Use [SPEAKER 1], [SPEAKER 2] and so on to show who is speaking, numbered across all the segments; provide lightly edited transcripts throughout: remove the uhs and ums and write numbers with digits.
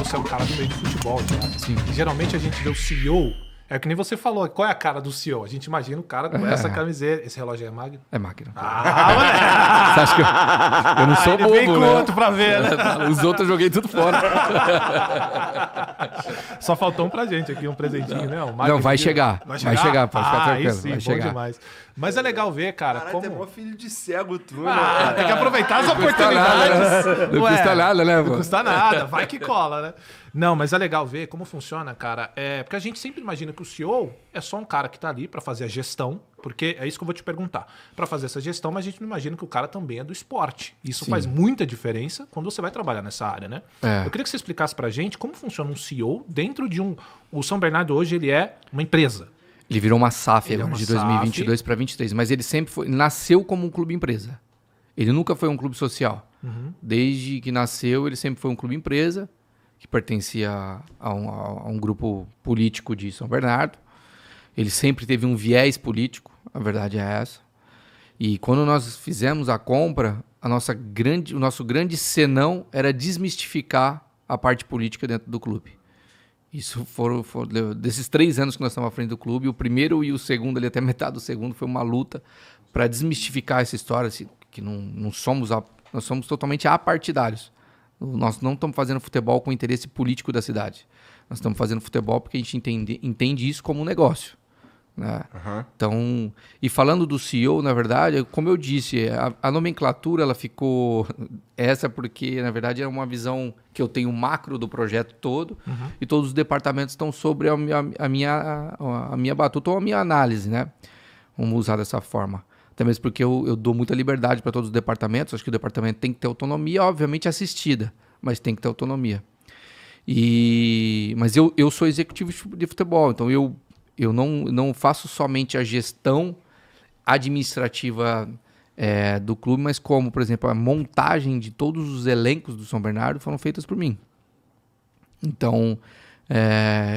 [SPEAKER 1] você é um cara do meio de futebol, já.
[SPEAKER 2] Sim.
[SPEAKER 1] E geralmente a gente vê o CEO, é que nem você falou, qual é a cara do CEO? A gente imagina o cara com essa camiseta. Esse relógio é magno?
[SPEAKER 2] É máquina.
[SPEAKER 1] Ah,
[SPEAKER 2] Você acha que eu não sou
[SPEAKER 1] ele
[SPEAKER 2] bobo,
[SPEAKER 1] vem com
[SPEAKER 2] né?
[SPEAKER 1] outro pra ver, né?
[SPEAKER 2] Os outros eu joguei tudo fora.
[SPEAKER 1] Só faltou pra gente aqui, um presentinho, né? Um
[SPEAKER 2] Não, vai chegar.
[SPEAKER 1] Vai
[SPEAKER 2] Vai chegar, pode ficar
[SPEAKER 1] aí
[SPEAKER 2] tranquilo.
[SPEAKER 1] sim,
[SPEAKER 2] Vai
[SPEAKER 1] bom
[SPEAKER 2] chegar.
[SPEAKER 1] demais. Mas é legal ver, cara,
[SPEAKER 3] Caralho,
[SPEAKER 1] como...
[SPEAKER 3] tem mó filho de cego tu, né?
[SPEAKER 1] Tem que aproveitar as
[SPEAKER 2] Não custa nada,
[SPEAKER 1] oportunidades.
[SPEAKER 2] né? Não custa nada, né,
[SPEAKER 1] Não
[SPEAKER 2] pô?
[SPEAKER 1] custa nada, vai que cola, né? Não, mas é legal ver como funciona, cara. Porque a gente sempre imagina que o CEO é só um cara que tá ali pra fazer a gestão, porque é isso que eu vou te perguntar. Pra fazer essa gestão, mas a gente não imagina que o cara também é do esporte. Isso
[SPEAKER 2] Sim.
[SPEAKER 1] faz muita diferença quando você vai trabalhar nessa área, né?
[SPEAKER 2] É.
[SPEAKER 1] Eu queria que você explicasse pra gente como funciona um CEO dentro de um... O São Bernardo hoje, ele é uma empresa.
[SPEAKER 2] Ele virou uma SAF
[SPEAKER 1] Ele é
[SPEAKER 2] agora,
[SPEAKER 1] uma
[SPEAKER 2] de 2022 para 2023, mas ele sempre foi, nasceu como um clube empresa. Ele nunca foi um clube social. Desde que nasceu, ele sempre foi um clube empresa, que pertencia a um grupo político de São Bernardo. Ele sempre teve um viés político, a verdade é essa. E quando nós fizemos a compra, o nosso grande senão era desmistificar a parte política dentro do clube. Isso foram desses 3 anos que nós estamos à frente do clube, o primeiro e o segundo, ali até metade do segundo, foi uma luta para desmistificar essa história, que nós somos totalmente apartidários. Nós não estamos fazendo futebol com o interesse político da cidade. Nós estamos fazendo futebol porque a gente entende isso como um negócio. Né? Então, e falando do CEO, na verdade, como eu disse, a nomenclatura ela ficou essa porque, na verdade, é uma visão que eu tenho macro do projeto todo e todos os departamentos estão sobre a minha batuta ou a minha análise, né? Vamos usar dessa forma. Até mesmo porque eu dou muita liberdade para todos os departamentos. Acho que o departamento tem que ter autonomia, obviamente assistida, mas tem que ter autonomia. Mas eu sou executivo de futebol, então eu não faço somente a gestão administrativa do clube, mas como, por exemplo, a montagem de todos os elencos do São Bernardo foram feitas por mim. Então,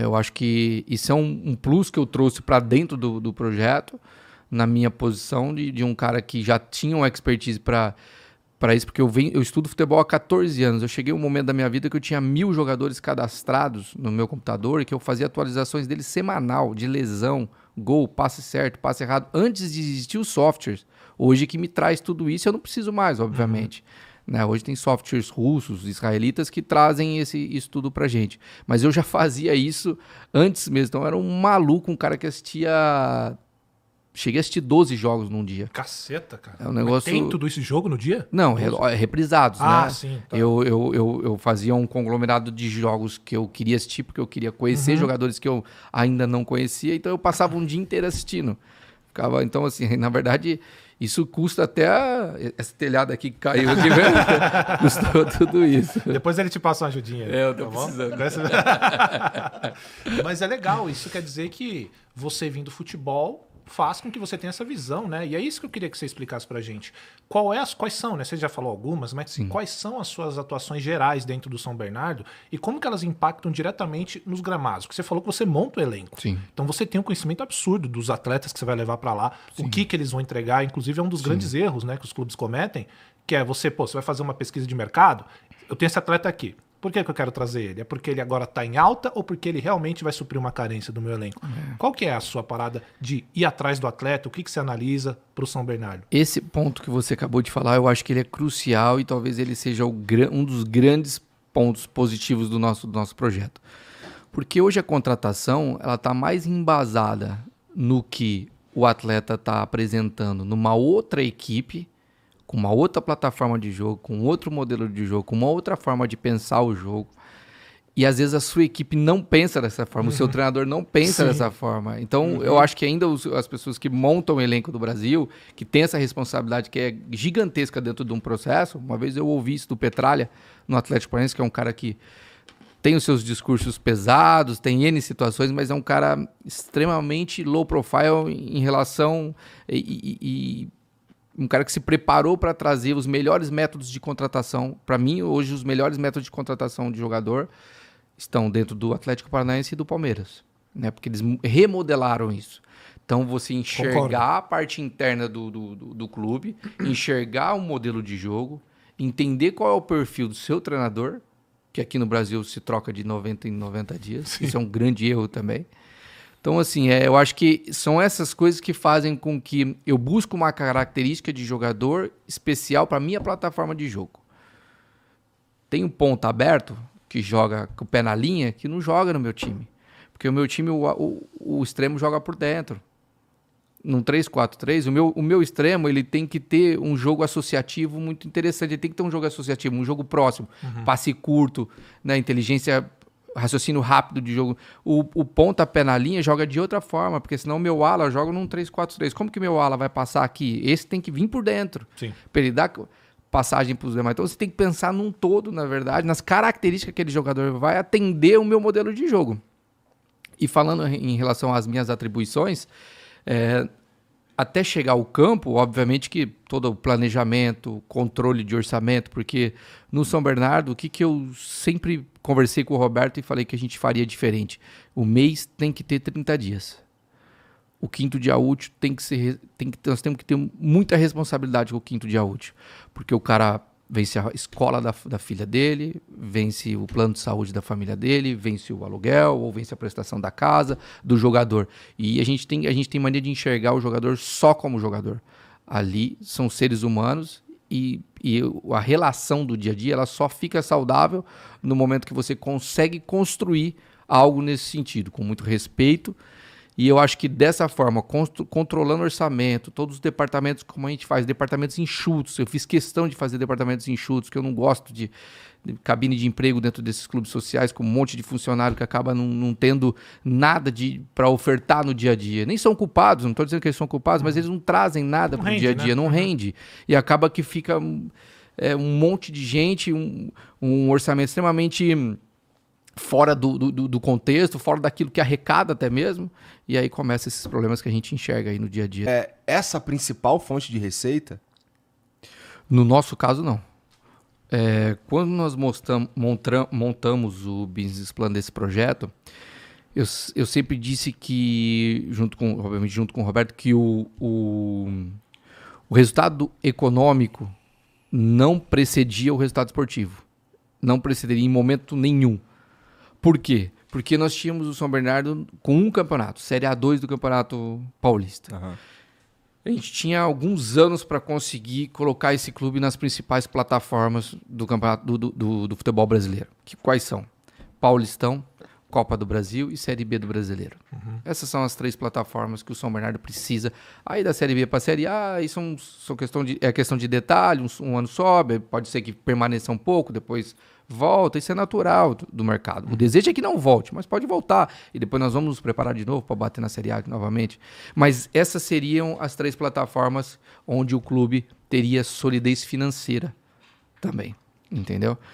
[SPEAKER 2] eu acho que isso é um plus que eu trouxe para dentro do projeto, na minha posição de um cara que já tinha uma expertise para isso, porque eu estudo futebol há 14 anos. Eu cheguei um momento da minha vida que eu tinha 1000 jogadores cadastrados no meu computador e que eu fazia atualizações deles semanal, de lesão, gol, passe certo, passe errado, antes de existir os softwares. Hoje que me traz tudo isso, eu não preciso mais, obviamente. Né? Hoje tem softwares russos, israelitas, que trazem isso tudo pra gente. Mas eu já fazia isso antes mesmo. Então eu era um maluco, um cara que assistia... Cheguei a assistir 12 jogos num dia.
[SPEAKER 1] Caceta, cara.
[SPEAKER 2] É um negócio...
[SPEAKER 1] Mas tem tudo esse jogo no dia?
[SPEAKER 2] Não, reprisados, né?
[SPEAKER 1] Sim. Tá.
[SPEAKER 2] Eu fazia um conglomerado de jogos que eu queria assistir, porque eu queria conhecer jogadores que eu ainda não conhecia, então eu passava um dia inteiro assistindo. Então, assim, na verdade, isso custa até essa telhada aqui que caiu aqui, velho. Custou tudo isso.
[SPEAKER 1] Depois ele te passa uma ajudinha.
[SPEAKER 2] Eu tô precisando.
[SPEAKER 1] Mas é legal, isso quer dizer que você vindo do futebol faz com que você tenha essa visão, né? E é isso que eu queria que você explicasse pra gente. Quais são, né? Você já falou algumas, mas
[SPEAKER 2] Sim.
[SPEAKER 1] Quais são as suas atuações gerais dentro do São Bernardo e como que elas impactam diretamente nos gramados? Porque você falou que você monta o elenco.
[SPEAKER 2] Sim.
[SPEAKER 1] Então você tem um conhecimento absurdo dos atletas que você vai levar pra lá, o que eles vão entregar, inclusive é um dos grandes erros, né, que os clubes cometem, que é você vai fazer uma pesquisa de mercado, eu tenho esse atleta aqui. Por que eu quero trazer ele? É porque ele agora está em alta ou porque ele realmente vai suprir uma carência do meu elenco? Qual que é a sua parada de ir atrás do atleta? O que você analisa para o São Bernardo?
[SPEAKER 2] Esse ponto que você acabou de falar, eu acho que ele é crucial e talvez ele seja um dos grandes pontos positivos do nosso projeto. Porque hoje a contratação ela está mais embasada no que o atleta está apresentando numa outra equipe, com uma outra plataforma de jogo, com outro modelo de jogo, com uma outra forma de pensar o jogo. E às vezes a sua equipe não pensa dessa forma, o seu treinador não pensa dessa forma. Então eu acho que ainda as pessoas que montam o elenco do Brasil, que tem essa responsabilidade que é gigantesca dentro de um processo, uma vez eu ouvi isso do Petralha no Atlético Paranaense, que é um cara que tem os seus discursos pesados, tem N situações, mas é um cara extremamente low profile em relação e um cara que se preparou para trazer os melhores métodos de contratação. Para mim, hoje, os melhores métodos de contratação de jogador estão dentro do Atlético Paranaense e do Palmeiras, né? Porque eles remodelaram isso. Então, você enxergar a parte interna do clube, enxergar o modelo de jogo, entender qual é o perfil do seu treinador que aqui no Brasil se troca de 90 em 90 dias. Sim. Isso é um grande erro também. Então, assim, eu acho que são essas coisas que fazem com que eu busque uma característica de jogador especial para minha plataforma de jogo. Tem um ponta aberto, que joga com o pé na linha, que não joga no meu time. Porque o meu time, o extremo joga por dentro. Num 3-4-3, o meu extremo ele tem que ter um jogo associativo muito interessante. Ele tem que ter um jogo associativo, um jogo próximo, passe curto, né, inteligência, raciocínio rápido de jogo. O ponta pé na linha joga de outra forma, porque senão o meu ala joga num 3-4-3. Como que o meu ala vai passar aqui? Esse tem que vir por dentro. Para ele dar passagem para os demais. Então você tem que pensar num todo, na verdade, nas características que aquele jogador vai atender o meu modelo de jogo. E falando em relação às minhas atribuições, até chegar ao campo, obviamente que todo o planejamento, controle de orçamento, porque no São Bernardo, o que eu sempre conversei com o Roberto e falei que a gente faria diferente? O mês tem que ter 30 dias. O quinto dia útil nós temos que ter muita responsabilidade com o quinto dia útil, porque o cara vence a escola da filha dele, vence o plano de saúde da família dele, vence o aluguel, ou vence a prestação da casa, do jogador. E a gente tem mania de enxergar o jogador só como jogador. Ali são seres humanos e a relação do dia a dia ela só fica saudável no momento que você consegue construir algo nesse sentido, com muito respeito. E eu acho que dessa forma, controlando o orçamento, todos os departamentos, como a gente faz, departamentos enxutos, eu fiz questão de fazer departamentos enxutos, que eu não gosto de cabine de emprego dentro desses clubes sociais, com um monte de funcionário que acaba não tendo nada para ofertar no dia a dia. Nem são culpados, não estou dizendo que eles são culpados, mas eles não trazem nada para o dia a dia, não rende. E acaba que fica um monte de gente, um orçamento extremamente fora do contexto, fora daquilo que arrecada até mesmo, e aí começam esses problemas que a gente enxerga aí no dia a dia.
[SPEAKER 3] É essa a principal fonte de receita?
[SPEAKER 2] No nosso caso, não. Quando nós montamos o business plan desse projeto, eu sempre disse que, obviamente junto com o Roberto, que o resultado econômico não precedia o resultado esportivo. Não precederia em momento nenhum. Por quê? Porque nós tínhamos o São Bernardo com um campeonato, Série A2 do Campeonato Paulista. Uhum. A gente tinha alguns anos para conseguir colocar esse clube nas principais plataformas do campeonato do futebol brasileiro. Quais são? Paulistão, Copa do Brasil e Série B do Brasileiro. Uhum. Essas são as 3 plataformas que o São Bernardo precisa. Aí da Série B para a Série A, isso é questão de detalhe, um ano sobe, pode ser que permaneça um pouco, depois volta, isso é natural do mercado. O desejo é que não volte, mas pode voltar. E depois nós vamos nos preparar de novo para bater na Série A novamente. Mas essas seriam as 3 plataformas onde o clube teria solidez financeira também. Entendeu?